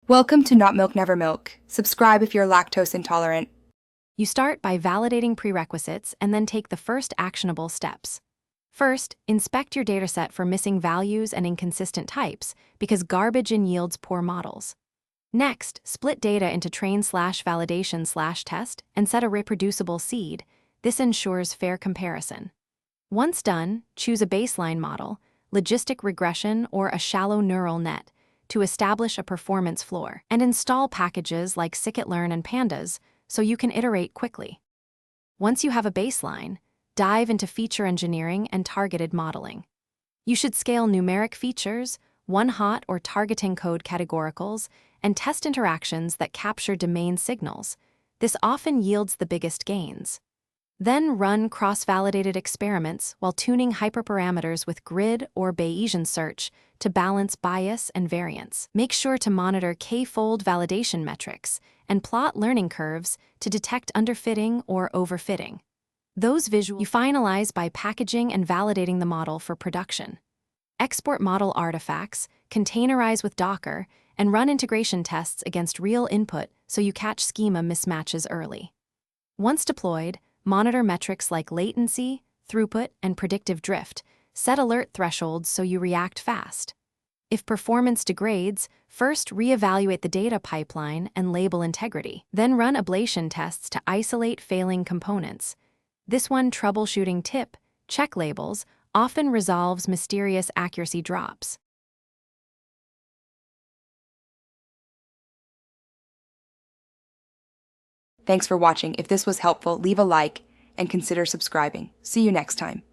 Welcome to Not Milk Never Milk. Subscribe if you're lactose intolerant. You start by validating prerequisites and then take the first actionable steps. First, inspect your dataset for missing values and inconsistent types, because garbage in yields poor models. Next, split data into train/validation/test and set a reproducible seed. This ensures fair comparison. Once done, choose a baseline model, logistic regression, or a shallow neural net to establish a performance floor, and install packages like scikit-learn and pandas so you can iterate quickly. Once you have a baseline, dive into feature engineering and targeted modeling. You should scale numeric features, one-hot or targeting code categoricals, and test interactions that capture domain signals. This often yields the biggest gains. Then run cross-validated experiments while tuning hyperparameters with grid or Bayesian search to balance bias and variance. Make sure to monitor k-fold validation metrics and plot learning curves to detect underfitting or overfitting. Those visuals you finalize by packaging and validating the model for production. Export model artifacts, containerize with Docker, and run integration tests against real input so you catch schema mismatches early. Once deployed, monitor metrics like latency, throughput, and predictive drift. Set alert thresholds so you react fast. If performance degrades, first reevaluate the data pipeline and label integrity. Then run ablation tests to isolate failing components. This one troubleshooting tip, check labels, often resolves mysterious accuracy drops. Thanks for watching. If this was helpful, leave a like and consider subscribing. See you next time.